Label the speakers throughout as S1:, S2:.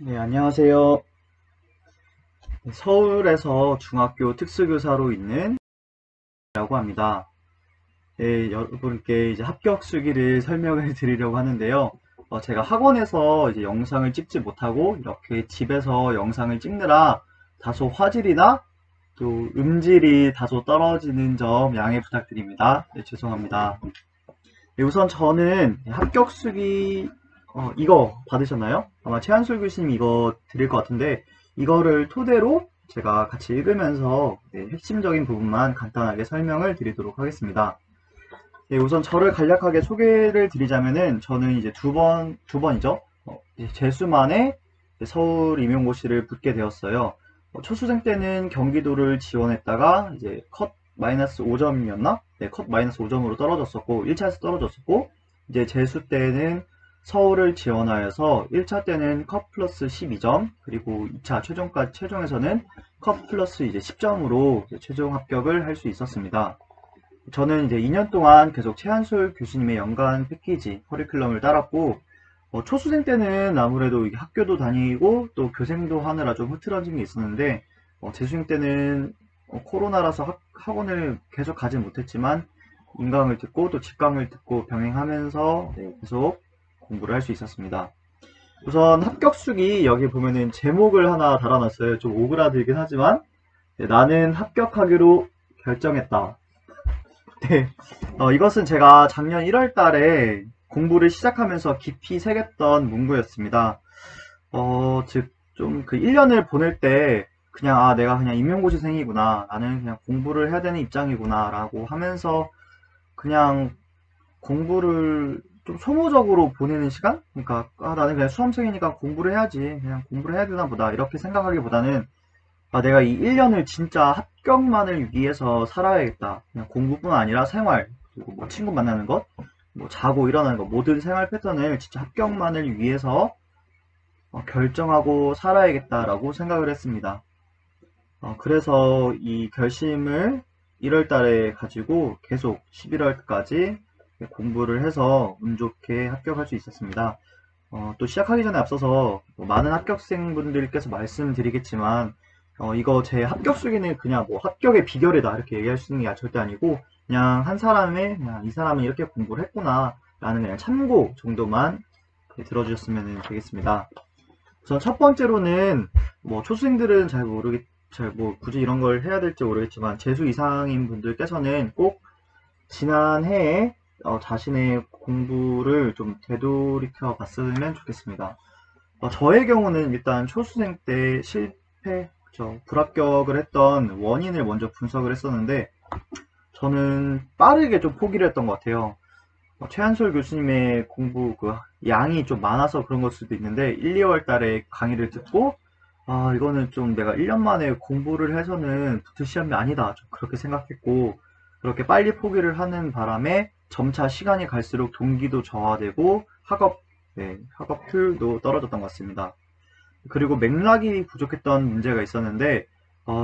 S1: 네, 안녕하세요. 서울에서 중학교 특수교사로 있는 라고 합니다. 네, 여러분께 이제 합격 수기를 설명을 드리려고 하는데요. 제가 학원에서 이제 영상을 찍지 못하고 이렇게 집에서 영상을 찍느라 다소 화질이나 또 음질이 다소 떨어지는 점 양해 부탁드립니다. 네, 죄송합니다. 네, 우선 저는 합격 수기 이거 받으셨나요? 아마 최한솔 교수님 이거 드릴 것 같은데 이거를 토대로 제가 같이 읽으면서 핵심적인 부분만 간단하게 설명을 드리도록 하겠습니다. 네, 우선 저를 간략하게 소개를 드리자면은 저는 이제 두 번이죠. 이제 재수만에 서울 임용고시를 붙게 되었어요. 초수생 때는 경기도를 지원했다가 이제 컷 마이너스 5점이었나? 네, 컷 마이너스 5점으로 떨어졌었고 1차에서 떨어졌었고 이제 재수 때는 서울을 지원하여서 1차 때는 컷 플러스 12점 그리고 2차 최종에서는 컷 플러스 이제 10점으로 최종 합격을 할 수 있었습니다. 저는 이제 2년 동안 계속 최한솔 교수님의 연간 패키지 커리큘럼을 따랐고 초수생 때는 아무래도 이게 학교도 다니고 또 교생도 하느라 좀 흐트러진 게 있었는데 재수생 때는 코로나라서 학원을 계속 가지 못했지만 인강을 듣고 또 직강을 듣고 병행하면서 계속 공부를 할 수 있었습니다. 우선 합격수기 여기 보면은 제목을 하나 달아놨어요. 좀 오그라들긴 하지만 나는 합격하기로 결정했다. 네, 이것은 제가 작년 1월 달에 공부를 시작하면서 깊이 새겼던 문구였습니다. 즉, 좀 그 1년을 보낼 때 그냥, 내가 그냥 임용고시생이구나. 나는 그냥 공부를 해야 되는 입장이구나. 라고 하면서 그냥 공부를 좀 소모적으로 보내는 시간? 그러니까, 나는 그냥 수험생이니까 공부를 해야지. 그냥 공부를 해야 되나 보다. 이렇게 생각하기보다는 내가 이 1년을 진짜 합격만을 위해서 살아야겠다. 그냥 공부뿐 아니라 생활, 그리고 뭐 친구 만나는 것, 뭐 자고 일어나는 것, 모든 생활 패턴을 진짜 합격만을 위해서 결정하고 살아야겠다라고 생각을 했습니다. 그래서 이 결심을 1월 달에 가지고 계속 11월까지 공부를 해서 운 좋게 합격할 수 있었습니다. 또 시작하기 전에 앞서서 많은 합격생분들께서 말씀드리겠지만 이거 제 합격 수기는 그냥 뭐 합격의 비결이다 이렇게 얘기할 수 있는 게 절대 아니고 그냥 한 사람의 그냥 이 사람은 이렇게 공부를 했구나 라는 그냥 참고 정도만 들어주셨으면 되겠습니다. 우선 첫 번째로는 뭐 초수생들은 잘 뭐 굳이 이런 걸 해야 될지 모르겠지만 재수 이상인 분들께서는 꼭 지난 해에 자신의 공부를 좀 되돌이켜 봤으면 좋겠습니다. 저의 경우는 일단 초수생 때 불합격을 했던 원인을 먼저 분석을 했었는데, 저는 빠르게 좀 포기를 했던 것 같아요. 최한솔 교수님의 공부 그 양이 좀 많아서 그런 걸 수도 있는데, 1, 2월 달에 강의를 듣고, 이거는 좀 내가 1년 만에 공부를 해서는 붙을 시험이 아니다. 좀 그렇게 생각했고, 그렇게 빨리 포기를 하는 바람에 점차 시간이 갈수록 동기도 저하되고, 학업률도 떨어졌던 것 같습니다. 그리고 맥락이 부족했던 문제가 있었는데,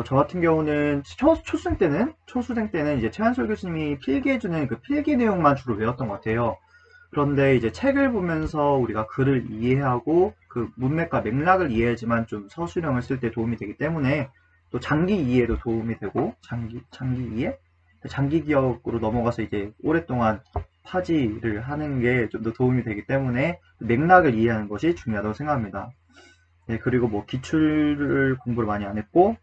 S1: 저 같은 경우는 초수생 때는 이제 최한솔 교수님이 필기해주는 그 필기 내용만 주로 외웠던 것 같아요. 그런데 이제 책을 보면서 우리가 글을 이해하고 그 문맥과 맥락을 이해해야지만 좀 서술형을 쓸 때 도움이 되기 때문에 또 장기 이해도 도움이 되고, 장기 이해? 장기 기억으로 넘어가서 이제 오랫동안 파지를 하는 게 좀 더 도움이 되기 때문에 맥락을 이해하는 것이 중요하다고 생각합니다. 네, 그리고 뭐 기출을 공부를 많이 안 했고,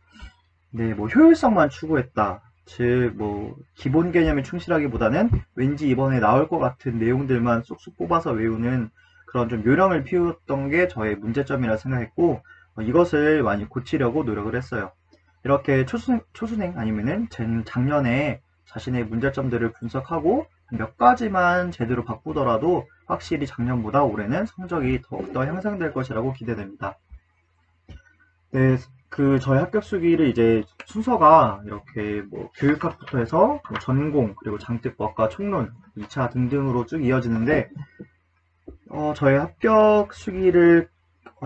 S1: 네, 뭐 효율성만 추구했다. 즉, 뭐 기본 개념에 충실하기보다는 왠지 이번에 나올 것 같은 내용들만 쏙쏙 뽑아서 외우는 그런 좀 요령을 피웠던 게 저의 문제점이라 생각했고, 이것을 많이 고치려고 노력을 했어요. 이렇게 초수생 아니면은 작년에 자신의 문제점들을 분석하고 몇 가지만 제대로 바꾸더라도 확실히 작년보다 올해는 성적이 더욱더 향상될 것이라고 기대됩니다. 네, 저희 합격 수기를 이제 순서가 이렇게 뭐 교육학부터 해서 뭐 전공, 그리고 장특법과 총론, 2차 등등으로 쭉 이어지는데, 저희 합격 수기를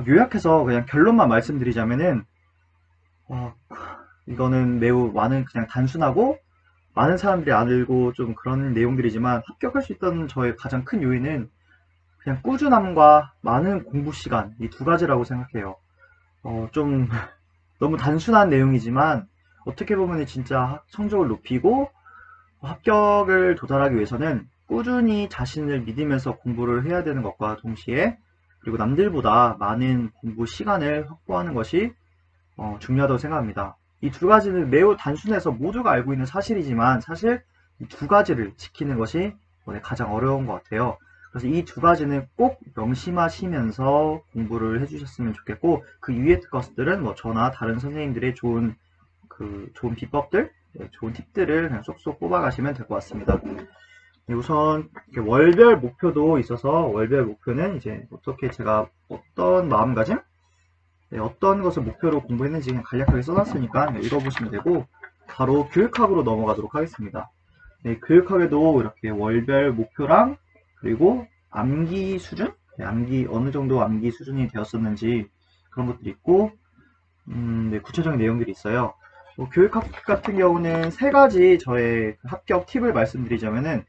S1: 요약해서 그냥 결론만 말씀드리자면은, 어, 이거는 매우 그냥 단순하고 많은 사람들이 알고 좀 그런 내용들이지만 합격할 수 있던 저의 가장 큰 요인은 그냥 꾸준함과 많은 공부 시간, 이 두 가지라고 생각해요. 좀 너무 단순한 내용이지만 어떻게 보면 진짜 성적을 높이고 합격을 도달하기 위해서는 꾸준히 자신을 믿으면서 공부를 해야 되는 것과 동시에 그리고 남들보다 많은 공부 시간을 확보하는 것이 중요하다고 생각합니다. 이 두 가지는 매우 단순해서 모두가 알고 있는 사실이지만 사실 이 두 가지를 지키는 것이 가장 어려운 것 같아요. 그래서 이 두 가지는 꼭 명심하시면서 공부를 해주셨으면 좋겠고, 그 위에 것들은 저나 다른 선생님들의 좋은 비법들, 좋은 팁들을 그냥 쏙쏙 뽑아가시면 될 것 같습니다. 우선 월별 목표도 있어서 월별 목표는 이제 어떻게 제가 어떤 마음가짐, 어떤 것을 목표로 공부했는지 그냥 간략하게 써놨으니까 읽어보시면 되고, 바로 교육학으로 넘어가도록 하겠습니다. 교육학에도 이렇게 월별 목표랑 그리고 암기 수준, 어느 정도 암기 수준이 되었었는지 그런 것들이 있고, 구체적인 내용들이 있어요. 교육학 같은 경우는 세 가지 저의 합격 팁을 말씀드리자면은,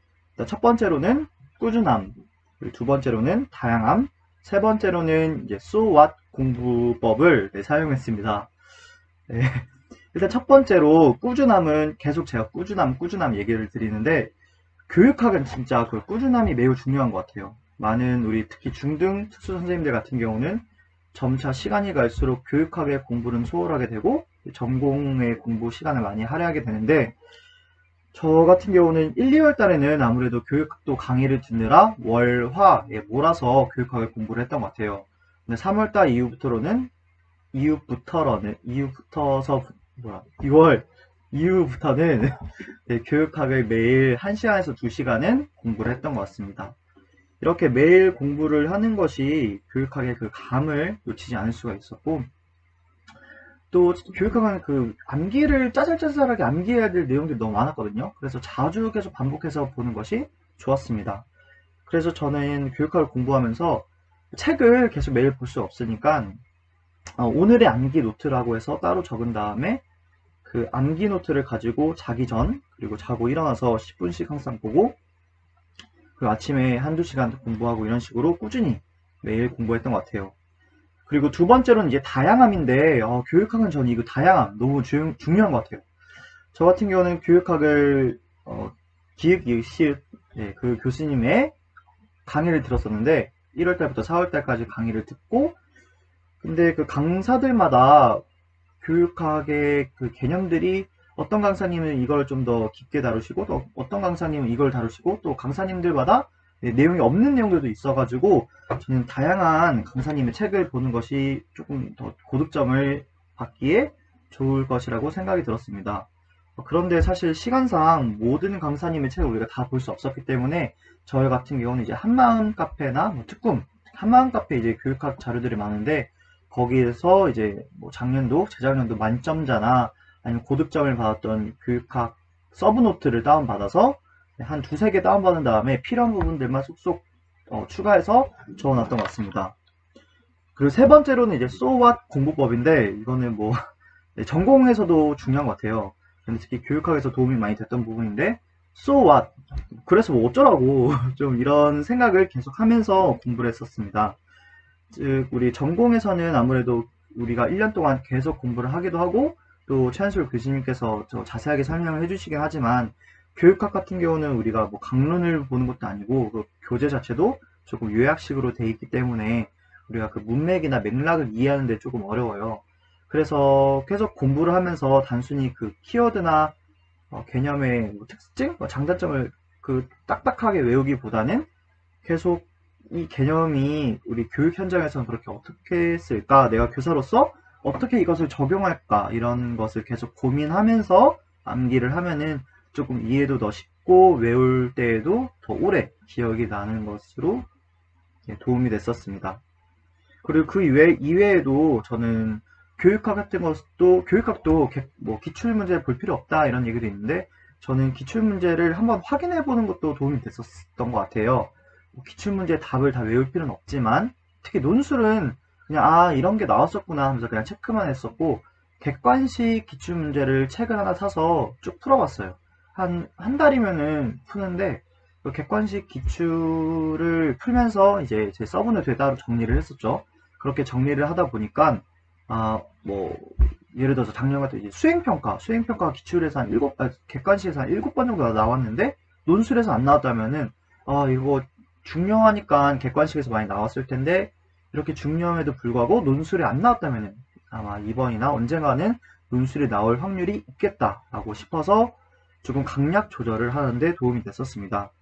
S1: 첫 번째로는 꾸준함, 그리고 두 번째로는 다양함, 세 번째로는 이제 So What 공부법을 사용했습니다. 일단 첫 번째로 꾸준함은 계속 제가 꾸준함 얘기를 드리는데, 교육학은 진짜 그 꾸준함이 매우 중요한 것 같아요. 많은 우리 특히 중등 특수 선생님들 같은 경우는 점차 시간이 갈수록 교육학의 공부는 소홀하게 되고 전공의 공부 시간을 많이 할애하게 되는데, 저 같은 경우는 1, 2월 달에는 아무래도 교육학도 강의를 듣느라 월, 화에 몰아서 교육학을 공부를 했던 것 같아요. 근데 3월 달 이후부터는 교육학을 매일 1시간에서 2시간은 공부를 했던 것 같습니다. 이렇게 매일 공부를 하는 것이 교육학의 그 감을 놓치지 않을 수가 있었고, 또 교육학은 그 암기를 짜잘짜잘하게 암기해야 될 내용들이 너무 많았거든요. 그래서 자주 계속 반복해서 보는 것이 좋았습니다. 그래서 저는 교육학을 공부하면서 책을 계속 매일 볼 수 없으니까 오늘의 암기 노트라고 해서 따로 적은 다음에 그 암기 노트를 가지고 자기 전 그리고 자고 일어나서 10분씩 항상 보고, 그리고 아침에 한두 시간 공부하고 이런 식으로 꾸준히 매일 공부했던 것 같아요. 그리고 두 번째로는 이제 다양함인데, 교육학은 저는 이거 다양함 너무 중요한 것 같아요. 저 같은 경우는 교육학을 기획 이시읒 그 교수님의 강의를 들었었는데 1월 달부터 4월 달까지 강의를 듣고, 근데 그 강사들마다 교육학의 그 개념들이 어떤 강사님은 이걸 좀 더 깊게 다루시고 또 어떤 강사님은 이걸 다루시고 또 강사님들마다 내용이 없는 내용들도 있어가지고 저는 다양한 강사님의 책을 보는 것이 조금 더 고득점을 받기에 좋을 것이라고 생각이 들었습니다. 그런데 사실 시간상 모든 강사님의 책을 우리가 다 볼 수 없었기 때문에 저희 같은 경우는 이제 한마음 카페나 특꿈, 한마음 카페 이제 교육학 자료들이 많은데 거기에서 이제 작년도, 재작년도 만점자나 아니면 고득점을 받았던 교육학 서브노트를 다운받아서 한 두세 개 다운받은 다음에 필요한 부분들만 쏙쏙 추가해서 적어놨던 것 같습니다. 그리고 세 번째로는 이제 So What 공부법인데, 이거는 전공에서도 중요한 것 같아요. 근데 특히 교육학에서 도움이 많이 됐던 부분인데, So What? 그래서 어쩌라고 좀 이런 생각을 계속 하면서 공부를 했었습니다. 즉 우리 전공에서는 아무래도 우리가 1년 동안 계속 공부를 하기도 하고 또 최한솔 교수님께서 자세하게 설명을 해주시긴 하지만, 교육학 같은 경우는 우리가 강론을 보는 것도 아니고 그 교재 자체도 조금 요약식으로 돼 있기 때문에 우리가 그 문맥이나 맥락을 이해하는 데 조금 어려워요. 그래서 계속 공부를 하면서 단순히 그 키워드나 개념의 특징, 장단점을 딱딱하게 외우기보다는 계속 이 개념이 우리 교육 현장에서는 그렇게 어떻게 쓸까, 내가 교사로서 어떻게 이것을 적용할까, 이런 것을 계속 고민하면서 암기를 하면은 조금 이해도 더 쉽고 외울 때에도 더 오래 기억이 나는 것으로 도움이 됐었습니다. 그리고 그 이외에도 저는 교육학 같은 것도, 교육학도 기출문제 볼 필요 없다 이런 얘기도 있는데, 저는 기출문제를 한번 확인해 보는 것도 도움이 됐었던 것 같아요. 기출문제 답을 다 외울 필요는 없지만 특히 논술은 그냥 이런 게 나왔었구나 하면서 그냥 체크만 했었고, 객관식 기출문제를 책을 하나 사서 쭉 풀어봤어요. 한 달이면은 푸는데 그 객관식 기출을 풀면서 이제 제 서브노트에 따로 정리를 했었죠. 그렇게 정리를 하다 보니까 예를 들어서 작년 같은 이제 수행평가 기출에서 객관식에서 한 7번 정도 나왔는데 논술에서 안 나왔다면은 이거 중요하니까 객관식에서 많이 나왔을 텐데 이렇게 중요함에도 불구하고 논술에 안 나왔다면은 아마 이번이나 언젠가는 논술이 나올 확률이 있겠다라고 싶어서 조금 강약 조절을 하는데 도움이 됐었습니다.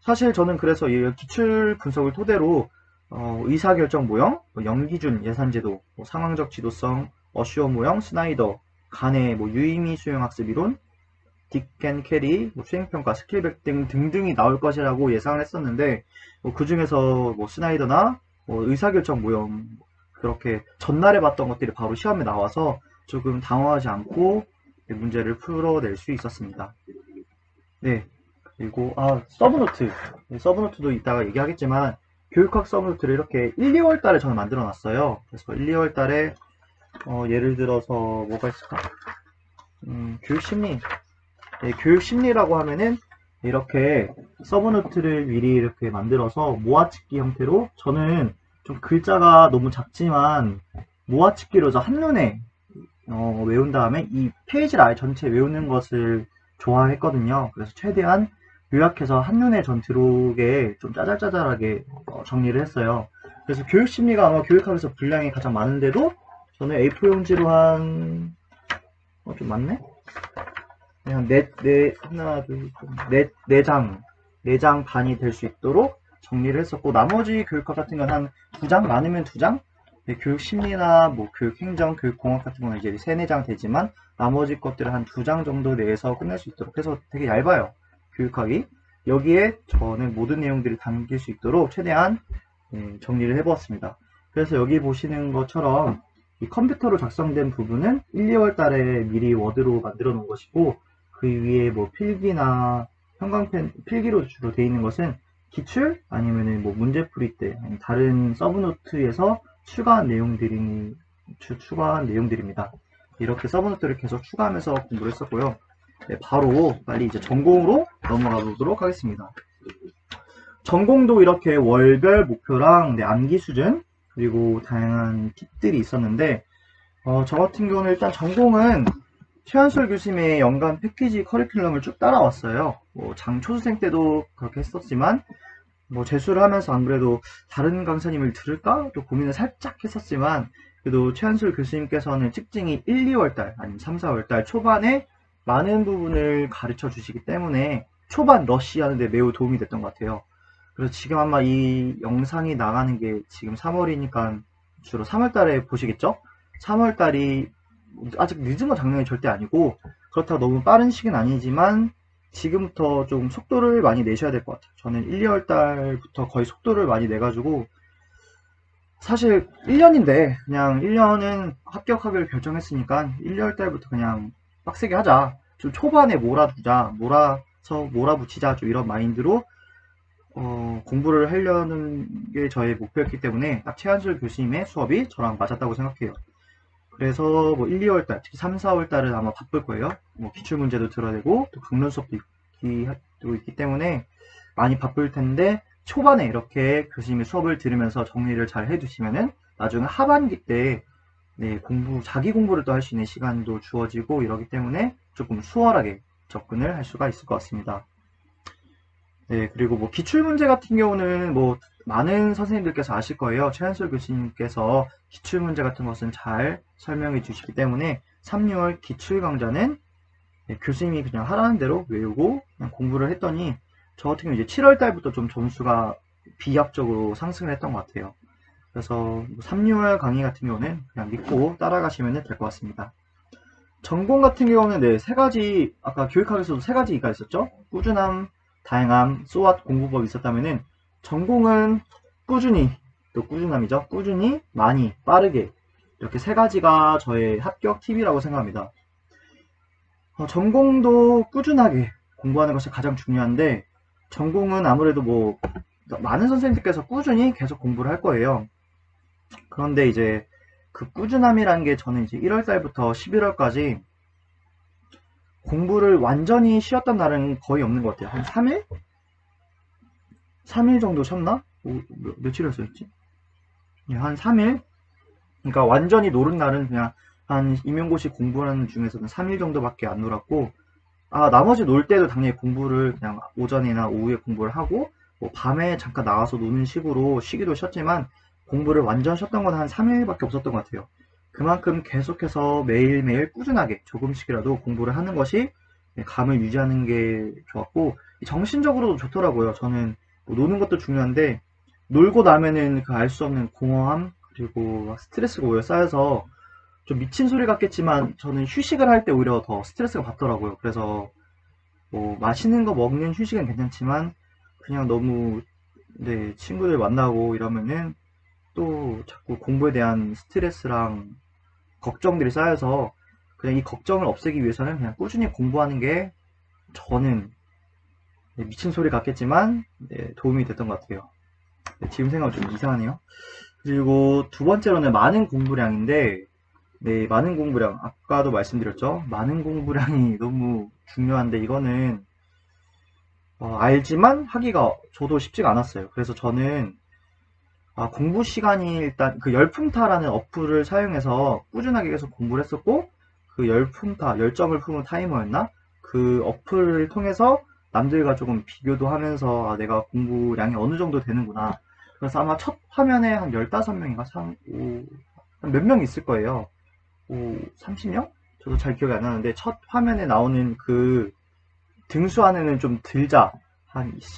S1: 사실 저는 그래서 이 기출 분석을 토대로 의사결정 모형, 영기준 예산제도, 상황적 지도성, 어슈어 모형, 스나이더, 간의 유의미 수용학습 이론, 딕 앤 캐리, 수행평가, 스킬백 등등이 나올 것이라고 예상을 했었는데 그 중에서 스나이더나 의사결정 모형 그렇게 전날에 봤던 것들이 바로 시험에 나와서 조금 당황하지 않고 문제를 풀어낼 수 있었습니다. 네. 그리고 서브노트도 이따가 얘기하겠지만 교육학 서브노트를 이렇게 1, 2월 달에 저는 만들어 놨어요. 그래서 1, 2월 달에 예를 들어서 뭐가 있을까? 교육심리. 네, 교육심리라고 하면은 이렇게 서브노트를 미리 이렇게 만들어서 모아찍기 형태로 저는 좀 글자가 너무 작지만 모아찍기로 한눈에 외운 다음에 이 페이지를 아예 전체 외우는 것을 좋아했거든요. 그래서 최대한 요약해서 한눈에 전 들어오게 좀 짜잘짜잘하게 정리를 했어요. 그래서 교육심리가 아마 교육학에서 분량이 가장 많은데도 저는 A4 용지로 좀 많네? 그냥 네 장 반이 될 수 있도록 정리를 했었고, 나머지 교육학 같은 건 한 2장, 많으면 2장? 네, 교육심리나 교육행정, 교육공학 같은 거는 이제 3, 4장 되지만 나머지 것들을 한 2장 정도 내에서 끝낼 수 있도록 해서 되게 얇아요. 교육학이. 여기에 저는 모든 내용들이 담길 수 있도록 최대한 정리를 해보았습니다. 그래서 여기 보시는 것처럼 이 컴퓨터로 작성된 부분은 1, 2월 달에 미리 워드로 만들어 놓은 것이고, 그 위에 필기나 형광펜, 필기로 주로 되어 있는 것은 기출 아니면은 문제 풀이 때 다른 서브노트에서 추가한 내용들입니다. 이렇게 서브노트를 계속 추가하면서 공부를 했었고요. 네, 바로 빨리 이제 전공으로 넘어가 보도록 하겠습니다. 전공도 이렇게 월별 목표랑 암기 수준 그리고 다양한 팁들이 있었는데 저 같은 경우는 일단 전공은 최한솔 교수님의 연간 패키지 커리큘럼을 쭉 따라왔어요. 초수생 때도 그렇게 했었지만 재수를 하면서 안 그래도 다른 강사님을 들을까? 또 고민을 살짝 했었지만 그래도 최한솔 교수님께서는 특징이 1, 2월달 아니면 3, 4월달 초반에 많은 부분을 가르쳐 주시기 때문에 초반 러쉬 하는데 매우 도움이 됐던 것 같아요. 그래서 지금 아마 이 영상이 나가는 게 지금 3월이니까 주로 3월달에 보시겠죠? 3월달이 아직 늦은 건 작년이 절대 아니고 그렇다고 너무 빠른 시기는 아니지만 지금부터 좀 속도를 많이 내셔야 될 것 같아요. 저는 1, 2월 달부터 거의 속도를 많이 내가지고 사실 1년인데 그냥 1년은 합격하기를 결정했으니까 1, 2월 달부터 그냥 빡세게 하자. 좀 초반에 몰아붙이자. 좀 이런 마인드로 공부를 하려는 게 저의 목표였기 때문에 딱 최한솔 교수님의 수업이 저랑 맞았다고 생각해요. 그래서 1, 2월 달, 특히 3, 4월 달은 아마 바쁠 거예요. 기출문제도 들어야 되고 또 강론 수업도 있기 때문에 많이 바쁠 텐데 초반에 이렇게 교수님의 수업을 들으면서 정리를 잘 해두시면은 나중에 하반기 때 자기 공부를 또 할 수 있는 시간도 주어지고 이러기 때문에 조금 수월하게 접근을 할 수가 있을 것 같습니다. 네, 그리고 기출문제 같은 경우는 많은 선생님들께서 아실 거예요. 최한솔 교수님께서 기출문제 같은 것은 잘 설명해 주시기 때문에 3, 6월 기출 강좌는 교수님이 그냥 하라는 대로 외우고 그냥 공부를 했더니 저 같은 경우 이제 7월 달부터 좀 점수가 비약적으로 상승을 했던 것 같아요. 그래서 3, 6월 강의 같은 경우는 그냥 믿고 따라가시면 될 것 같습니다. 전공 같은 경우는 세 가지, 아까 교육학에서도 3가지가 있었죠. 꾸준함, 다양함, 소왓 공부법이 있었다면은 전공은 꾸준히, 또 꾸준함이죠. 꾸준히, 많이, 빠르게 이렇게 3가지가 저의 합격 팁이라고 생각합니다. 전공도 꾸준하게 공부하는 것이 가장 중요한데 전공은 아무래도 많은 선생님들께서 꾸준히 계속 공부를 할 거예요. 그런데 이제 그 꾸준함이라는 게 저는 이제 1월달부터 11월까지 공부를 완전히 쉬었던 날은 거의 없는 것 같아요. 한 3일? 3일 정도 쉬었나? 며칠이었었지? 한 3일? 그러니까 완전히 노는 날은 그냥 한 임용고시 공부하는 중에서는 3일 정도밖에 안 놀았고, 나머지 놀 때도 당연히 공부를 그냥 오전이나 오후에 공부를 하고, 뭐 밤에 잠깐 나와서 노는 식으로 쉬기도 쉬었지만, 공부를 완전 쉬었던 건 한 3일밖에 없었던 것 같아요. 그만큼 계속해서 매일매일 꾸준하게 조금씩이라도 공부를 하는 것이 감을 유지하는 게 좋았고, 정신적으로도 좋더라고요. 저는 뭐 노는 것도 중요한데, 놀고 나면은 그 알 수 없는 공허함, 그리고 막 스트레스가 오히려 쌓여서 좀 미친 소리 같겠지만 저는 휴식을 할 때 오히려 더 스트레스가 받더라고요. 그래서 뭐 맛있는 거 먹는 휴식은 괜찮지만 그냥 너무 네, 친구들 만나고 이러면은 또 자꾸 공부에 대한 스트레스랑 걱정들이 쌓여서 그냥 이 걱정을 없애기 위해서는 그냥 꾸준히 공부하는 게 저는 네, 미친 소리 같겠지만 네, 도움이 됐던 것 같아요. 네, 지금 생각은 좀 이상하네요. 그리고 두 번째로는 많은 공부량인데 네, 많은 공부량. 아까도 말씀드렸죠? 많은 공부량이 너무 중요한데, 이거는, 알지만 하기가 저도 쉽지가 않았어요. 그래서 저는, 공부 시간이 일단 그 열품타라는 어플을 사용해서 꾸준하게 계속 공부를 했었고, 그 열품타, 열정을 품은 타이머였나? 그 어플을 통해서 남들과 조금 비교도 하면서, 내가 공부량이 어느 정도 되는구나. 그래서 아마 첫 화면에 한 15명인가? 몇 명 있을 거예요. 30명? 저도 잘 기억이 안 나는데 첫 화면에 나오는 그 등수 안에는 좀 들자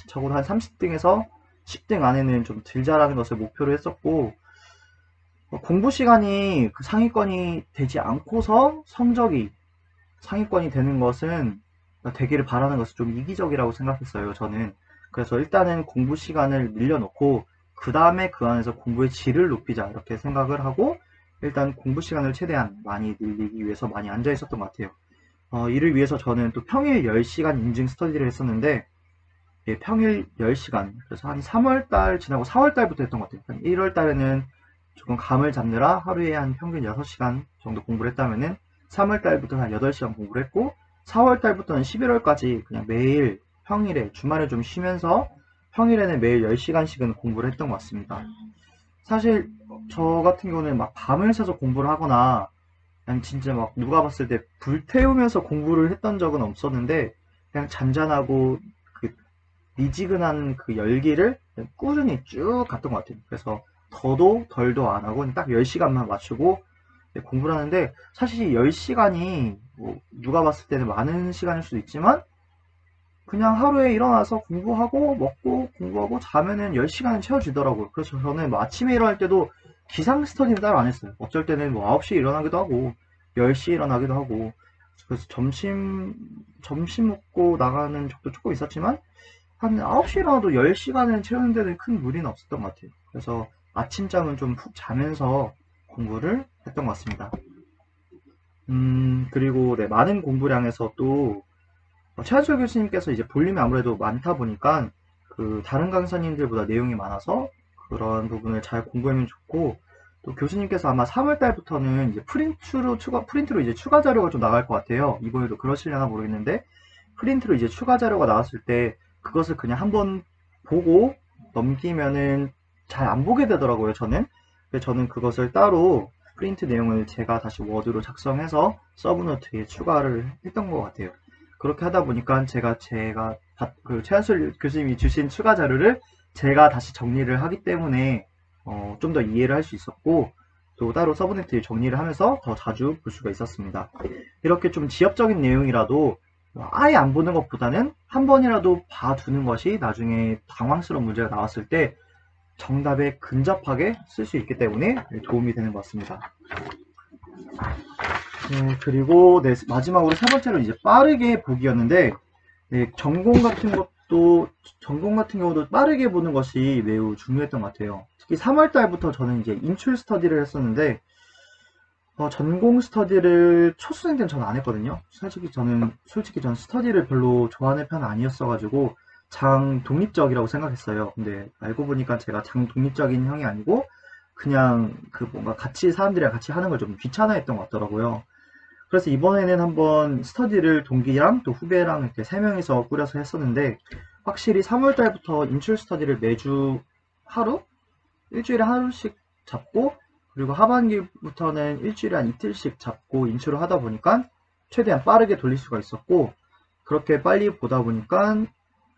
S1: 적어도 한 30등에서 10등 안에는 좀 들자라는 것을 목표로 했었고 공부 시간이 그 상위권이 되지 않고서 성적이 상위권이 되는 것은 되기를 바라는 것은 좀 이기적이라고 생각했어요. 저는 그래서 일단은 공부 시간을 늘려놓고 그 다음에 그 안에서 공부의 질을 높이자 이렇게 생각을 하고 일단 공부 시간을 최대한 많이 늘리기 위해서 많이 앉아 있었던 것 같아요. 이를 위해서 저는 또 평일 10시간 인증 스터디를 했었는데 예, 평일 10시간 그래서 한 3월달 지나고 4월달부터 했던 것 같아요. 한 1월달에는 조금 감을 잡느라 하루에 한 평균 6시간 정도 공부를 했다면은 3월달부터 한 8시간 공부를 했고 4월달부터는 11월까지 그냥 매일 평일에 주말에 좀 쉬면서 평일에는 매일 10시간씩은 공부를 했던 것 같습니다. 사실 저 같은 경우는 막 밤을 새서 공부를 하거나 그냥 진짜 막 누가 봤을 때 불태우면서 공부를 했던 적은 없었는데 그냥 잔잔하고 그 미지근한 그 열기를 꾸준히 쭉 갔던 것 같아요. 그래서 더도 덜도 안 하고 딱 10시간만 맞추고 공부를 하는데 사실 10시간이 뭐 누가 봤을 때는 많은 시간일 수도 있지만 그냥 하루에 일어나서 공부하고 먹고 공부하고 자면은 10시간은 채워지더라고요. 그래서 저는 뭐 아침에 일어날 때도 기상 스터디는 따로 안 했어요. 어쩔 때는 뭐 9시에 일어나기도 하고 10시에 일어나기도 하고 그래서 점심 먹고 나가는 적도 조금 있었지만 한 9시에 일어나도 10시간은 채우는 데는 큰 무리는 없었던 것 같아요. 그래서 아침잠은 좀 푹 자면서 공부를 했던 것 같습니다. 그리고 네, 많은 공부량에서 또 최한솔 교수님께서 이제 볼륨이 아무래도 많다 보니까 그 다른 강사님들보다 내용이 많아서 그런 부분을 잘 공부하면 좋고 또 교수님께서 아마 3월 달부터는 이제 프린트로 이제 추가 자료가 좀 나갈 것 같아요. 이번에도 그러시려나 모르겠는데 프린트로 이제 추가 자료가 나왔을 때 그것을 그냥 한번 보고 넘기면은 잘 안 보게 되더라고요. 저는 그것을 따로 프린트 내용을 제가 다시 워드로 작성해서 서브노트에 추가를 했던 것 같아요. 그렇게 하다 보니까 그 최한솔 교수님이 주신 추가 자료를 제가 다시 정리를 하기 때문에 좀 더 이해를 할 수 있었고 또 따로 서브네트에 정리를 하면서 더 자주 볼 수가 있었습니다. 이렇게 좀 지엽적인 내용이라도 아예 안 보는 것보다는 한 번이라도 봐두는 것이 나중에 당황스러운 문제가 나왔을 때 정답에 근접하게 쓸 수 있기 때문에 도움이 되는 것 같습니다. 네, 그리고 네, 마지막으로 세 번째로 이제 빠르게 보기였는데 네, 전공 같은 경우도 빠르게 보는 것이 매우 중요했던 것 같아요. 특히 3월 달부터 저는 이제 인출 스터디를 했었는데 전공 스터디를 초수생 때는 저는 안 했거든요. 솔직히 저는 스터디를 별로 좋아하는 편은 아니었어가지고 장 독립적이라고 생각했어요. 근데 알고 보니까 제가 장 독립적인 형이 아니고 그냥 그 뭔가 사람들이랑 같이 하는 걸 좀 귀찮아했던 것 같더라고요. 그래서 이번에는 한번 스터디를 동기랑 또 후배랑 이렇게 3명이서 꾸려서 했었는데 확실히 3월달부터 인출 스터디를 매주 하루? 일주일에 하루씩 잡고, 그리고 하반기부터는 일주일에 한 이틀씩 잡고 인출을 하다 보니까 최대한 빠르게 돌릴 수가 있었고, 그렇게 빨리 보다 보니까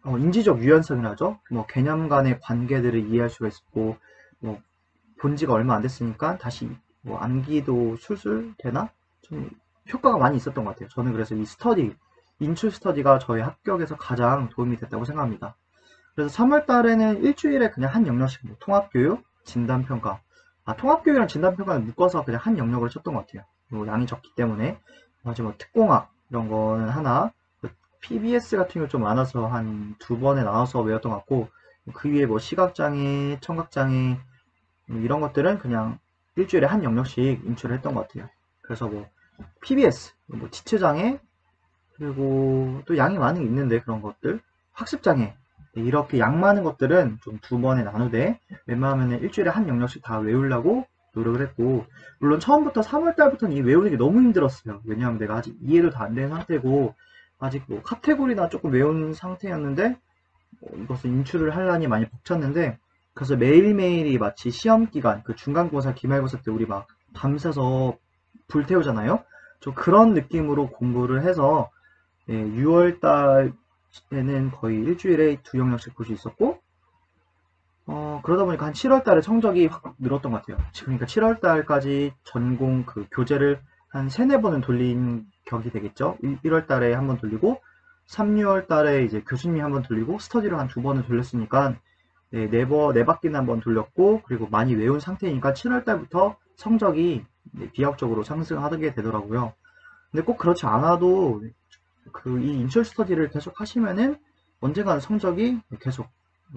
S1: 인지적 유연성이라죠. 뭐 개념 간의 관계들을 이해할 수가 있었고, 뭐 본 지가 얼마 안 됐으니까 다시 뭐 암기도 술술 되나? 좀 효과가 많이 있었던 것 같아요. 저는 그래서 이 스터디, 인출 스터디가 저희 합격에서 가장 도움이 됐다고 생각합니다. 그래서 3월 달에는 일주일에 그냥 한 영역씩 뭐 통합교육, 진단평가. 통합교육이랑 진단평가는 묶어서 그냥 한 영역으로 쳤던 것 같아요. 뭐 양이 적기 때문에. 나중에 뭐 특공학 이런 거는 하나, PBS 같은 경우 좀 많아서 한 2번에 나눠서 외웠던 것 같고, 그 위에 뭐 시각장애, 청각장애 이런 것들은 그냥 일주일에 한 영역씩 인출을 했던 것 같아요. 그래서 뭐 PBS, 뭐 지체장애, 그리고 또 양이 많이 있는데 그런 것들, 학습장애, 이렇게 양 많은 것들은 좀 2번에 나누되 웬만하면 일주일에 한 영역씩 다 외우려고 노력을 했고, 물론 처음부터 3월달부터는 이 외우는 게 너무 힘들었어요. 왜냐하면 내가 아직 이해도 다 안 된 상태고 아직 뭐 카테고리나 조금 외운 상태였는데 이것을 인출을 하려니 많이 벅찼는데, 그래서 매일매일이 마치 시험기간, 그 중간고사, 기말고사 때 우리 막 밤새서 불태우잖아요. 좀 그런 느낌으로 공부를 해서 6월달에는 거의 일주일에 2영역씩 볼 수 있었고, 그러다 보니까 한 7월달에 성적이 확 늘었던 것 같아요. 그러니까 7월달까지 전공 그 교재를 한 3, 4번은 돌린 격이 되겠죠. 1월달에 한 번 돌리고 3, 6월달에 이제 교수님이 한 번 돌리고 스터디를 한 2번을 돌렸으니까 네 바퀴는 한 번 돌렸고, 그리고 많이 외운 상태니까 7월달부터 성적이 비약적으로 상승하게 되더라고요. 근데 꼭 그렇지 않아도 이 인출 스터디를 계속 하시면은 언젠가는 성적이 계속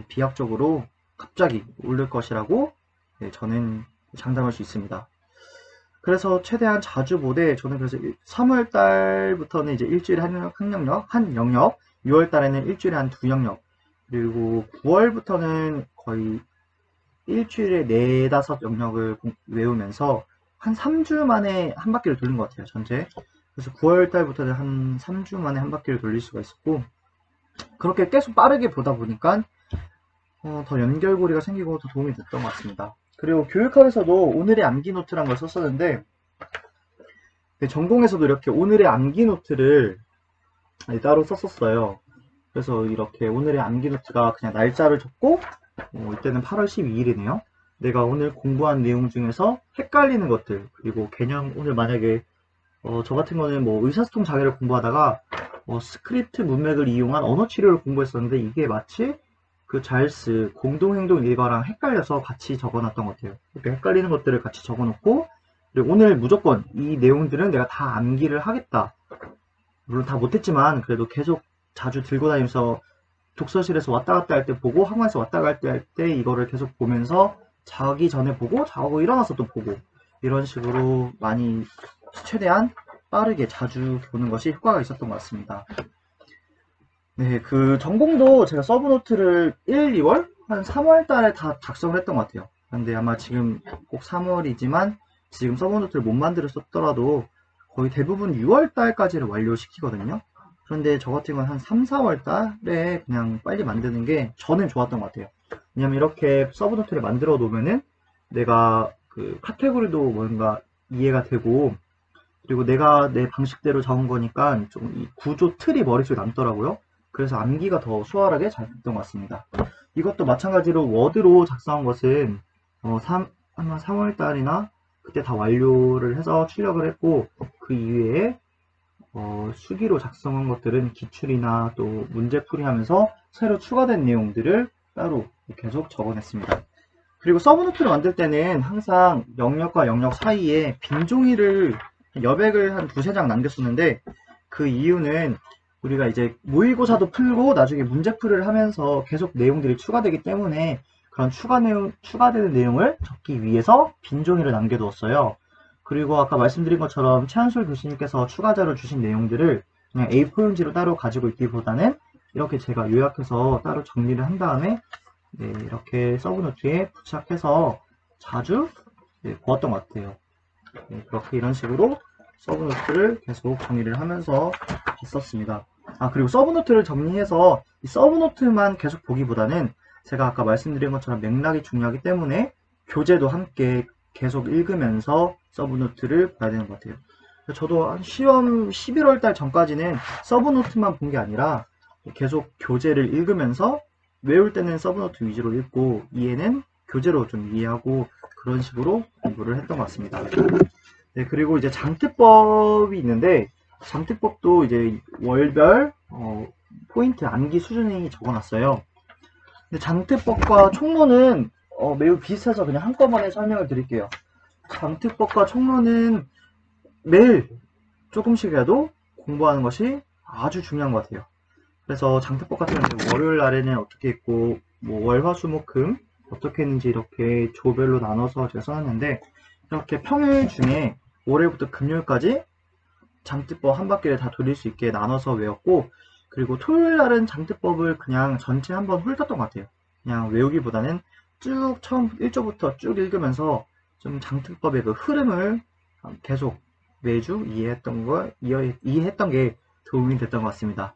S1: 비약적으로 갑자기 오를 것이라고 저는 장담할 수 있습니다. 그래서 최대한 자주 보되, 저는 그래서 3월 달부터는 이제 일주일에 한 영역, 6월 달에는 일주일에 한 2영역, 그리고 9월부터는 거의 일주일에 4, 5영역을 외우면서 한 3주 만에 한 바퀴를 돌린 것 같아요, 전체. 그래서 9월 달부터는 한 3주 만에 한 바퀴를 돌릴 수가 있었고, 그렇게 계속 빠르게 보다 보니까 더 연결고리가 생기고 더 도움이 됐던 것 같습니다. 그리고 교육학에서도 오늘의 암기 노트란 걸 썼었는데, 전공에서도 이렇게 오늘의 암기 노트를 따로 썼었어요. 그래서 이렇게 오늘의 암기 노트가 그냥 날짜를 적고, 이때는 8월 12일이네요. 내가 오늘 공부한 내용 중에서 헷갈리는 것들, 그리고 개념, 오늘 만약에 저 같은 거는 뭐 의사소통 장애를 공부하다가 스크립트 문맥을 이용한 언어 치료를 공부했었는데, 이게 마치 그 잘스 공동행동 일과랑 헷갈려서 같이 적어놨던 것 같아요. 이렇게 헷갈리는 것들을 같이 적어놓고, 그리고 오늘 무조건 이 내용들은 내가 다 암기를 하겠다. 물론 다 못했지만 그래도 계속 자주 들고 다니면서 독서실에서 왔다 갔다 할 때 보고, 학원에서 왔다 갔다 할 때 이거를 계속 보면서 자기 전에 보고, 자고 일어나서 또 보고, 이런 식으로 많이 최대한 빠르게 자주 보는 것이 효과가 있었던 것 같습니다. 네, 그 전공도 제가 서브노트를 1, 2월? 한 3월 달에 다 작성을 했던 것 같아요. 근데 아마 지금 꼭 3월이지만 지금 서브노트를 못 만들었더라도 거의 대부분 6월 달까지를 완료시키거든요. 그런데 저 같은 건 한 3, 4월 달에 그냥 빨리 만드는 게 저는 좋았던 것 같아요. 왜냐면 이렇게 서브노트를 만들어 놓으면은 내가 그 카테고리도 뭔가 이해가 되고, 그리고 내가 내 방식대로 적은 거니까 좀 이 구조 틀이 머릿속에 남더라고요. 그래서 암기가 더 수월하게 잘 됐던 것 같습니다. 이것도 마찬가지로 워드로 작성한 것은 아마 3월 달이나 그때 다 완료를 해서 출력을 했고, 그 이외에 수기로 작성한 것들은 기출이나 또 문제풀이 하면서 새로 추가된 내용들을 따로 계속 적어냈습니다. 그리고 서브노트를 만들 때는 항상 영역과 영역 사이에 빈 종이를 여백을 한 2-3장 남겼었는데, 그 이유는 우리가 이제 모의고사도 풀고 나중에 문제풀이를 하면서 계속 내용들이 추가되기 때문에 그런 추가되는 내용을 적기 위해서 빈 종이를 남겨두었어요. 그리고 아까 말씀드린 것처럼 최한솔 교수님께서 추가자로 주신 내용들을 그냥 A4용지로 따로 가지고 있기보다는 이렇게 제가 요약해서 따로 정리를 한 다음에 이렇게 서브노트에 부착해서 자주 보았던 것 같아요. 그렇게 이런 식으로 서브노트를 계속 정리를 하면서 봤었습니다. 그리고 서브노트를 정리해서 이 서브노트만 계속 보기보다는 제가 아까 말씀드린 것처럼 맥락이 중요하기 때문에 교재도 함께 계속 읽으면서 서브노트를 봐야 되는 것 같아요. 저도 한 시험 11월 달 전까지는 서브노트만 본 게 아니라 계속 교재를 읽으면서 외울 때는 서브노트 위주로 읽고 이해는 교재로 좀 이해하고 그런 식으로 공부를 했던 것 같습니다. 네, 그리고 이제 장특법이 있는데 장특법도 이제 월별 포인트 암기 수준이 적어놨어요. 근데 장특법과 총론은 매우 비슷해서 그냥 한꺼번에 설명을 드릴게요. 장특법과 총론은 매일 조금씩이라도 공부하는 것이 아주 중요한 것 같아요. 그래서 장특법 같은 경우는 월요일 날에는 어떻게 있고 뭐 월화수목금 어떻게 했는지 이렇게 조별로 나눠서 제가 써놨는데 이렇게 평일 중에 월요일부터 금요일까지 장특법 한 바퀴를 다 돌릴 수 있게 나눠서 외웠고, 그리고 토요일 날은 장특법을 그냥 전체 한번 훑었던 것 같아요. 그냥 외우기보다는 쭉 처음 1조부터 쭉 읽으면서 좀 장특법의 그 흐름을 계속 매주 이해했던 게 도움이 됐던 것 같습니다.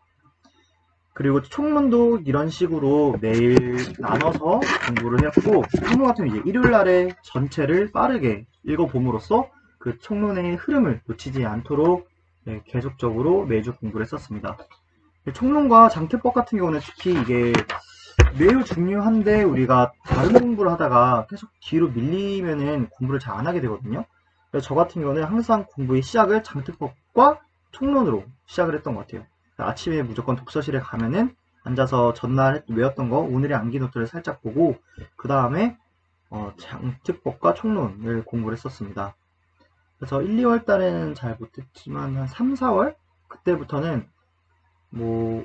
S1: 그리고 총론도 이런 식으로 매일 나눠서 공부를 했고, 총론 같은 경우 이제 일요일 날에 전체를 빠르게 읽어봄으로써 그 총론의 흐름을 놓치지 않도록 계속적으로 매주 공부를 했었습니다. 총론과 장특법 같은 경우는 특히 이게 매우 중요한데 우리가 다른 공부를 하다가 계속 뒤로 밀리면은 공부를 잘 안 하게 되거든요. 그래서 저 같은 경우는 항상 공부의 시작을 장특법과 총론으로 시작을 했던 것 같아요. 아침에 무조건 독서실에 가면은 앉아서 전날 외웠던 거 오늘의 암기 노트를 살짝 보고 그 다음에 장특법과 총론을 공부를 했었습니다. 그래서 1, 2월 달에는 잘 못했지만 한 3, 4월 그때부터는 뭐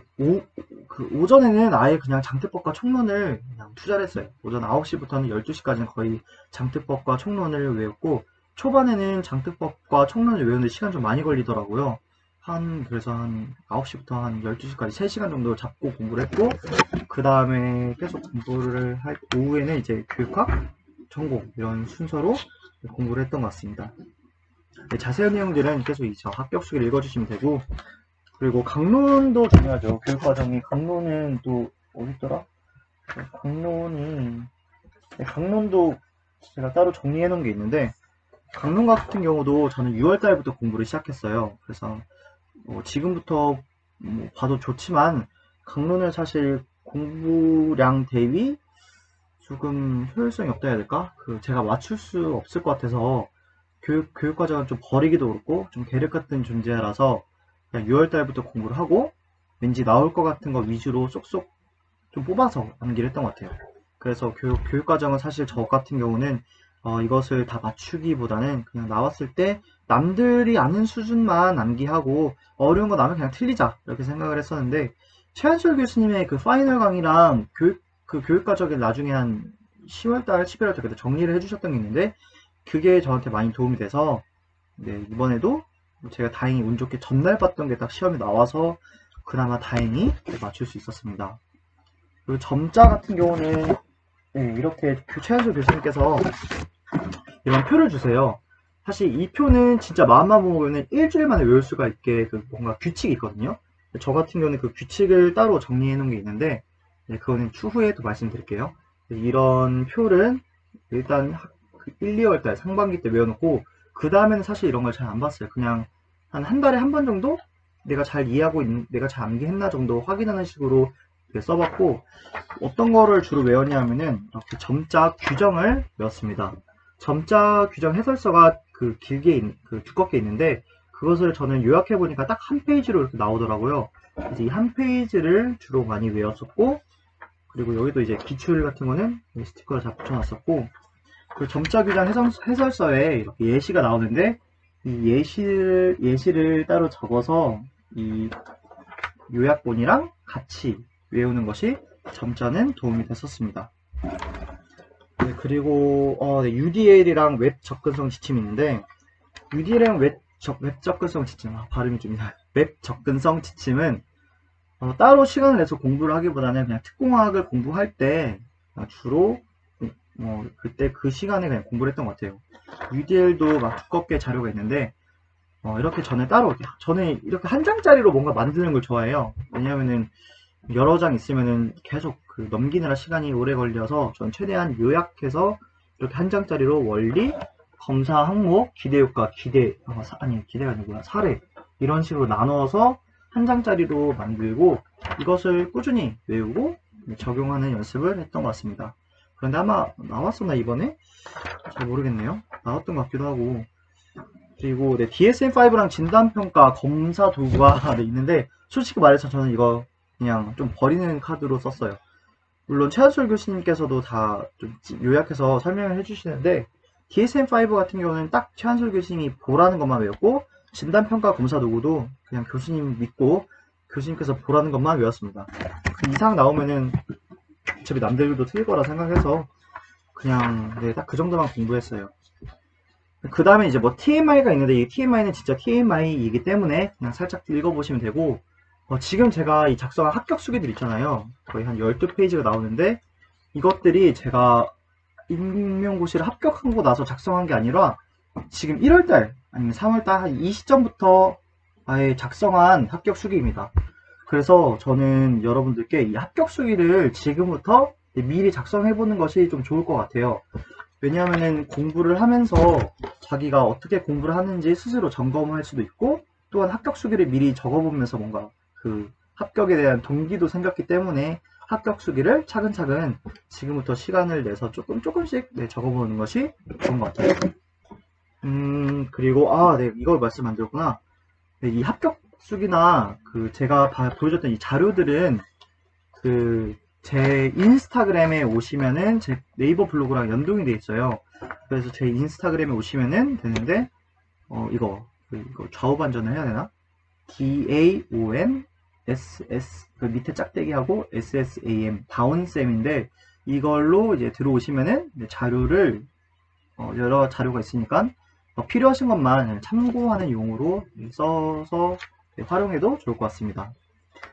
S1: 오전에는 아예 그냥 장특법과 총론을 그냥 투자를 했어요. 오전 9시부터는 12시까지는 거의 장특법과 총론을 외웠고, 초반에는 장특법과 총론을 외우는데 시간 좀 많이 걸리더라고요. 그래서 한 9시부터 한 12시까지 3시간 정도 잡고 공부를 했고, 그 다음에 계속 공부를 할 오후에는 이제 교육학, 전공 이런 순서로 공부를 했던 것 같습니다. 네, 자세한 내용들은 계속 저 합격수기를 읽어주시면 되고, 그리고 강론도 중요하죠. 교육과정이 강론은 또 어딨더라? 강론도 제가 따로 정리해 놓은 게 있는데, 강론 같은 경우도 저는 6월 달부터 공부를 시작했어요. 그래서 지금부터 봐도 좋지만 강론을 사실 공부량 대비 조금 효율성이 없다 해야 될까? 제가 맞출 수 없을 것 같아서 교육과정은 좀 버리기도 그렇고 좀 계륵 같은 존재라서 그냥 6월 달부터 공부를 하고 왠지 나올 것 같은 거 위주로 쏙쏙 좀 뽑아서 암기를 했던 것 같아요. 그래서 교육과정은 사실 저 같은 경우는 이것을 다 맞추기보다는 그냥 나왔을 때 남들이 아는 수준만 암기하고 어려운 거 나면 그냥 틀리자 이렇게 생각을 했었는데, 최한솔 교수님의 그 파이널 강의랑 교육과정을 나중에 한 10월달, 11월달 그때 정리를 해주셨던 게 있는데 그게 저한테 많이 도움이 돼서 이번에도 제가 다행히 운 좋게 전날 봤던 게 딱 시험에 나와서 그나마 다행히 맞출 수 있었습니다. 그리고 점자 같은 경우는 이렇게 최한솔 교수님께서 이런 표를 주세요. 사실 이 표는 진짜 마음만 먹으면 일주일 만에 외울 수가 있게 뭔가 규칙이 있거든요. 저 같은 경우는 그 규칙을 따로 정리해 놓은 게 있는데 그거는 추후에 또 말씀드릴게요. 이런 표를 일단 1, 2월달 상반기 때 외워놓고 그 다음에는 사실 이런 걸 잘 안 봤어요. 그냥 한 달에 한 번 정도 내가 잘 이해하고 내가 잘 암기했나 정도 확인하는 식으로 써봤고, 어떤 거를 주로 외웠냐면은 이렇게 점자 규정을 외웠습니다. 점자 규정 해설서가 두껍게 있는데 그것을 저는 요약해 보니까 딱 한 페이지로 이렇게 나오더라고요. 그래서 이 한 페이지를 주로 많이 외웠었고, 그리고 여기도 이제 기출 같은 거는 스티커를 다 붙여놨었고, 그 점자 규정 해설서에 이렇게 예시가 나오는데 이 예시를 따로 적어서 이 요약본이랑 같이 외우는 것이 점자는 도움이 됐었습니다. 그리고 UDL이랑 웹 접근성 지침이 있는데, UDL이랑 웹 접근성 지침, 발음이 좀 웹 접근성 지침은 따로 시간을 내서 공부를 하기보다는 그냥 특공학을 공부할 때 주로 그때 그 시간에 그냥 공부를 했던 것 같아요. UDL도 막 두껍게 자료가 있는데 이렇게 저는 이렇게 한 장짜리로 뭔가 만드는 걸 좋아해요. 왜냐면은 여러 장 있으면은 계속 그 넘기느라 시간이 오래 걸려서 전 최대한 요약해서 이렇게 한 장짜리로 원리, 검사 항목, 기대효과, 기대가 아니구나. 사례. 이런 식으로 나눠서 한 장짜리로 만들고 이것을 꾸준히 외우고 적용하는 연습을 했던 것 같습니다. 그런데 아마 나왔었나 이번에? 잘 모르겠네요. 나왔던 것 같기도 하고. 그리고 네, DSM-5랑 진단평가 검사 도구가 네, 있는데 솔직히 말해서 저는 이거 그냥 좀 버리는 카드로 썼어요. 물론 최한솔 교수님께서도 다 좀 요약해서 설명을 해주시는데 DSM-5 같은 경우는 딱 최한솔 교수님이 보라는 것만 외웠고 진단평가 검사 도구도 그냥 교수님 믿고 교수님께서 보라는 것만 외웠습니다. 그 이상 나오면은 어차피 남들도 틀릴 거라 생각해서 그냥 네, 딱 그 정도만 공부했어요. 그 다음에 이제 뭐 TMI가 있는데 이 TMI는 진짜 TMI이기 때문에 그냥 살짝 읽어보시면 되고 지금 제가 이 작성한 합격 수기들 있잖아요. 거의 한 12페이지가 나오는데 이것들이 제가 임용고시를 합격하고 나서 작성한 게 아니라 지금 1월달 아니면 3월달 이 시점부터 아예 작성한 합격 수기입니다. 그래서 저는 여러분들께 이 합격 수기를 지금부터 미리 작성해보는 것이 좀 좋을 것 같아요. 왜냐하면 공부를 하면서 자기가 어떻게 공부를 하는지 스스로 점검할 수도 있고 또한 합격 수기를 미리 적어보면서 뭔가 그 합격에 대한 동기도 생겼기 때문에 합격 수기를 차근차근 지금부터 시간을 내서 조금씩 적어보는 것이 좋은 것 같아요. 그리고 네, 이걸 말씀 안 드렸구나. 네, 이 합격 수기나 그 제가 보여줬던 이 자료들은 그 제 인스타그램에 오시면은 제 네이버 블로그랑 연동이 되어 있어요. 그래서 제 인스타그램에 오시면은 되는데 이거 좌우 반전을 해야 되나? DAON SS 그 밑에 짝대기하고 SSAM 다운쌤인데 이걸로 이제 들어오시면은 자료를 여러 자료가 있으니까 필요하신 것만 참고하는 용으로 써서 활용해도 좋을 것 같습니다.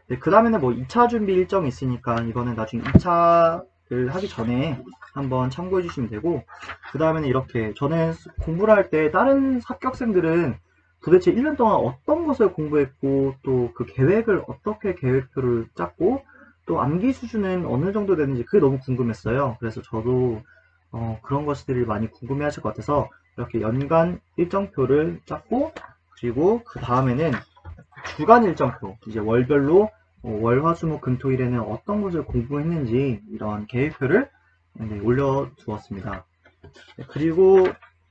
S1: 네, 그 다음에는 뭐 2차 준비 일정이 있으니까 이거는 나중에 2차를 하기 전에 한번 참고해 주시면 되고 그 다음에는 이렇게 저는 공부를 할 때 다른 합격생들은 도대체 1년 동안 어떤 것을 공부했고 또 그 계획을 어떻게 계획표를 짰고 또 암기 수준은 어느 정도 되는지 그게 너무 궁금했어요. 그래서 저도 그런 것들이 많이 궁금해 하실 것 같아서 이렇게 연간 일정표를 짰고 그리고 그 다음에는 주간 일정표 이제 월별로 월, 화, 수, 목, 금, 토, 일에는 어떤 것을 공부했는지 이런 계획표를 올려두었습니다. 그리고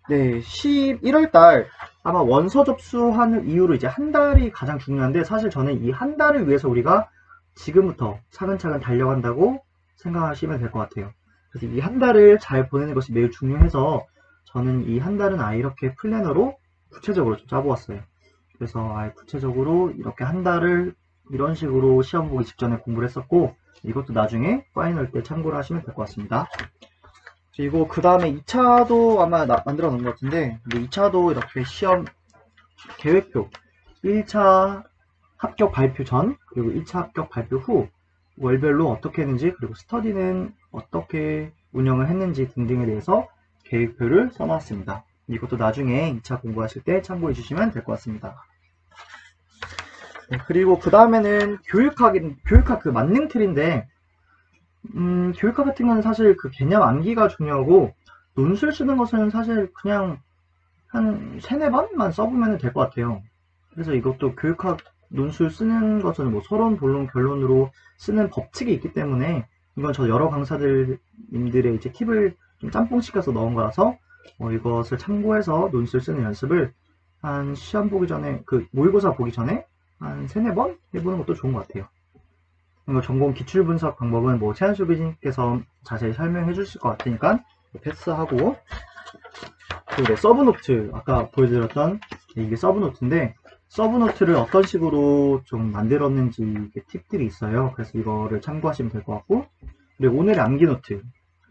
S1: 11월달 아마 원서 접수하는 이후로 이제 한 달이 가장 중요한데 사실 저는 이 한 달을 위해서 우리가 지금부터 차근차근 달려간다고 생각하시면 될 것 같아요. 그래서 이 한 달을 잘 보내는 것이 매우 중요해서 저는 이 한 달은 이렇게 플래너로 구체적으로 좀 짜보았어요. 그래서 구체적으로 이렇게 한 달을 이런 식으로 시험 보기 직전에 공부를 했었고 이것도 나중에 파이널 때 참고를 하시면 될 것 같습니다. 그리고 그 다음에 2차도 아마 만들어 놓은 것 같은데 2차도 이렇게 시험 계획표 1차 합격 발표 전 그리고 2차 합격 발표 후 월별로 어떻게 했는지 그리고 스터디는 어떻게 운영을 했는지 등등에 대해서 계획표를 써놨습니다. 이것도 나중에 2차 공부하실 때 참고해 주시면 될 것 같습니다. 그리고 그 다음에는 교육학 그 만능 틀인데 교육학 같은 거는 사실 그 개념 암기가 중요하고 논술 쓰는 것은 사실 그냥 한 3-4번만 써보면 될 것 같아요. 그래서 이것도 교육학 논술 쓰는 것은 뭐 서론, 본론, 결론으로 쓰는 법칙이 있기 때문에 이건 저 여러 강사님들의 이제 팁을 좀 짬뽕 시켜서 넣은 거라서 이것을 참고해서 논술 쓰는 연습을 한 시험 보기 전에 그 모의고사 보기 전에 한 3-4번 해보는 것도 좋은 것 같아요. 이거 전공 기출 분석 방법은 뭐 최한수 교수님께서 자세히 설명해 주실 것 같으니까 패스하고 그리고 서브노트 아까 보여드렸던 이게 서브노트인데 서브노트를 어떤 식으로 좀 만들었는지 팁들이 있어요. 그래서 이거를 참고하시면 될 것 같고 그리고 오늘의 암기노트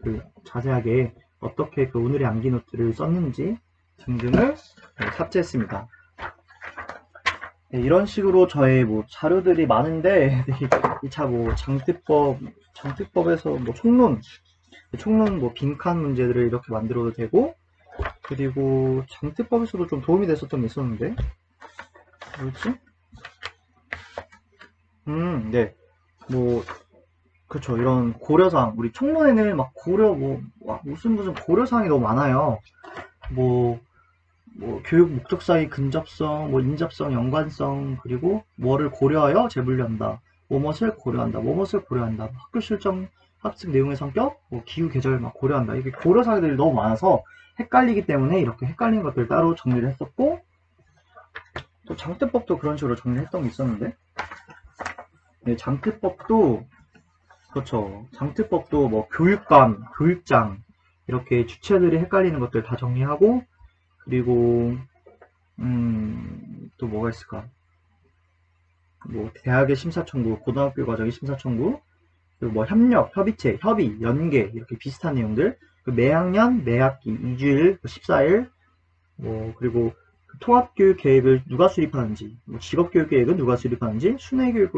S1: 그 자세하게 어떻게 그 오늘의 암기노트를 썼는지 등등을 탑재했습니다. 이런 식으로 저의 뭐 자료들이 많은데 이 차 뭐 장특법에서 뭐 총론 뭐 빈칸 문제들을 이렇게 만들어도 되고 그리고 장특법에서도 좀 도움이 됐었던 게 있었는데 뭐였지? 네. 뭐, 그쵸. 이런 고려사항. 우리 총론에는 막 무슨 고려사항이 너무 많아요. 뭐, 교육 목적사의 근접성, 인접성, 연관성, 그리고 뭐를 고려하여 재분류한다. 뭐뭇을 고려한다. 뭐뭇을 고려한다. 학교 실정, 학습 내용의 성격, 기후, 계절 막 고려한다. 이게 고려사항들이 너무 많아서 헷갈리기 때문에 이렇게 헷갈리는 것들 따로 정리를 했었고, 또 장트법도 그런 식으로 정리했던 게 있었는데, 네, 장트법도, 그렇죠. 장트법도 뭐 교육감, 교육장, 이렇게 주체들이 헷갈리는 것들 다 정리하고, 그리고 또 뭐가 있을까? 뭐 대학의 심사청구, 고등학교 과정의 심사청구, 그리고 뭐 협력, 협의체, 협의, 연계 이렇게 비슷한 내용들. 매학년, 매학기, 2주일, 14일, 그리고 통합교육 계획을 누가 수립하는지, 직업교육 계획은 누가 수립하는지, 순회교육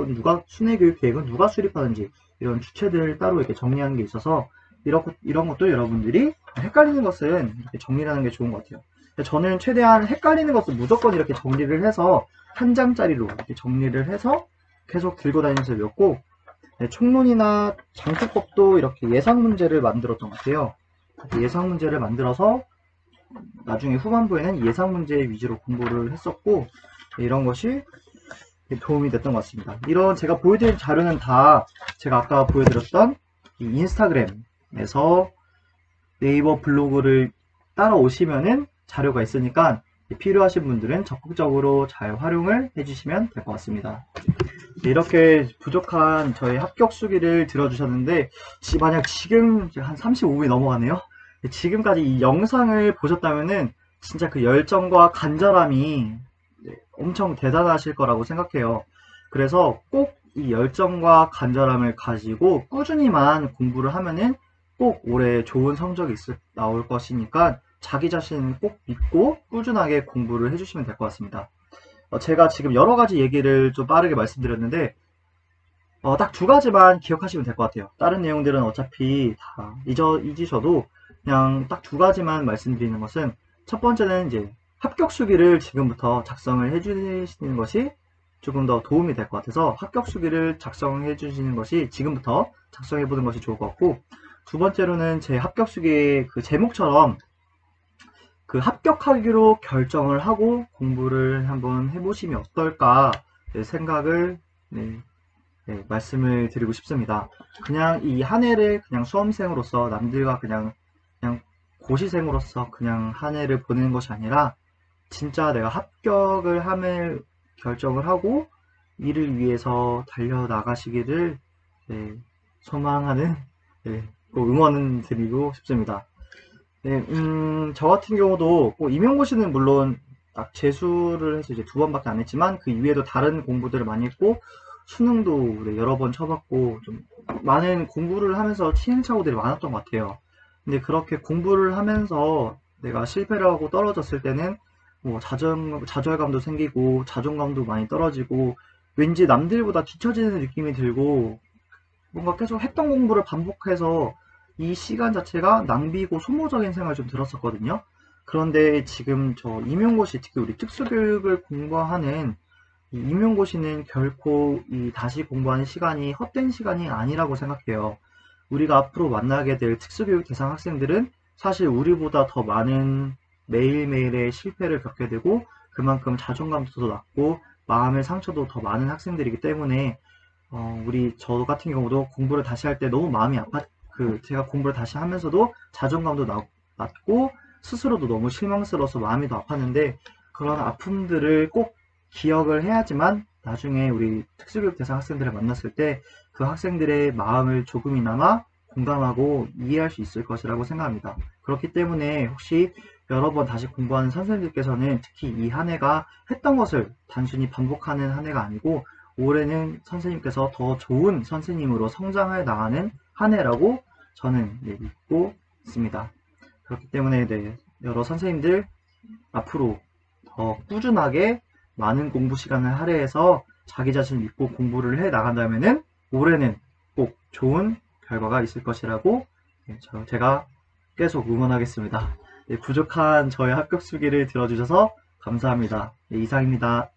S1: 계획은 누가 수립하는지 이런 주체들 따로 이렇게 정리하는 게 있어서 이런 것도 여러분들이 헷갈리는 것은 이렇게 정리하는 게 좋은 것 같아요. 저는 최대한 헷갈리는 것을 무조건 이렇게 정리를 해서 한 장짜리로 이렇게 정리를 해서 계속 들고 다니면서 외웠고, 총론이나 장트법도 이렇게 예상 문제를 만들었던 것 같아요. 예상 문제를 만들어서 나중에 후반부에는 예상 문제 위주로 공부를 했었고, 이런 것이 도움이 됐던 것 같습니다. 이런 제가 보여드린 자료는 다 제가 아까 보여드렸던 이 인스타그램에서 네이버 블로그를 따라오시면은 자료가 있으니까 필요하신 분들은 적극적으로 잘 활용을 해주시면 될 것 같습니다. 이렇게 부족한 저의 합격 수기를 들어주셨는데, 만약 지금 한 35분이 넘어가네요. 지금까지 이 영상을 보셨다면은 진짜 그 열정과 간절함이 엄청 대단하실 거라고 생각해요. 그래서 꼭 이 열정과 간절함을 가지고 꾸준히만 공부를 하면은 꼭 올해 좋은 성적이 나올 것이니까 자기 자신을 꼭 믿고 꾸준하게 공부를 해주시면 될 것 같습니다. 제가 지금 여러 가지 얘기를 좀 빠르게 말씀드렸는데, 딱 두 가지만 기억하시면 될 것 같아요. 다른 내용들은 어차피 다 잊으셔도 그냥 딱 두 가지만 말씀드리는 것은, 첫 번째는 이제 합격 수기를 지금부터 작성을 해주시는 것이 조금 더 도움이 될 것 같아서 합격 수기를 작성해 주시는 것이 지금부터 작성해 보는 것이 좋을 것 같고, 두 번째로는 제 합격 수기의 그 제목처럼 그 합격하기로 결정을 하고 공부를 한번 해보시면 어떨까 생각을 말씀을 드리고 싶습니다. 그냥 이 한 해를 그냥 수험생으로서 남들과 그냥 고시생으로서 그냥 한 해를 보내는 것이 아니라 진짜 내가 합격을 함을 결정을 하고 이를 위해서 달려나가시기를 소망하는 꼭 응원 드리고 싶습니다. 저 같은 경우도 임용고시는 물론 딱 재수를 해서 이제 2번밖에 안 했지만 그 이외에도 다른 공부들을 많이 했고, 수능도 여러 번 쳐봤고, 좀 많은 공부를 하면서 시행착오들이 많았던 것 같아요. 근데 그렇게 공부를 하면서 내가 실패를 하고 떨어졌을 때는 좌절감도 생기고 자존감도 많이 떨어지고, 왠지 남들보다 뒤처지는 느낌이 들고, 뭔가 계속 했던 공부를 반복해서 이 시간 자체가 낭비고 소모적인 생각이 좀 들었었거든요. 그런데 지금 저 임용고시, 특히 우리 특수교육을 공부하는 이 임용고시는 결코 이 다시 공부하는 시간이 헛된 시간이 아니라고 생각해요. 우리가 앞으로 만나게 될 특수교육 대상 학생들은 사실 우리보다 더 많은 매일매일의 실패를 겪게 되고, 그만큼 자존감도 더 낮고 마음의 상처도 더 많은 학생들이기 때문에 저 같은 경우도 공부를 다시 할 때 너무 마음이 제가 공부를 다시 하면서도 자존감도 낮고 스스로도 너무 실망스러워서 마음이 더 아팠는데, 그런 아픔들을 꼭 기억을 해야지만 나중에 우리 특수교육 대상 학생들을 만났을 때 그 학생들의 마음을 조금이나마 공감하고 이해할 수 있을 것이라고 생각합니다. 그렇기 때문에 혹시 여러 번 다시 공부하는 선생님들께서는 특히 이 한 해가 했던 것을 단순히 반복하는 한 해가 아니고, 올해는 선생님께서 더 좋은 선생님으로 성장해 나가는 한 해라고 저는 믿고 있습니다. 그렇기 때문에 여러 선생님들 앞으로 더 꾸준하게 많은 공부 시간을 할애해서 자기 자신을 믿고 공부를 해 나간다면은 올해는 꼭 좋은 결과가 있을 것이라고 제가 계속 응원하겠습니다. 부족한 저의 합격 수기를 들어주셔서 감사합니다. 이상입니다.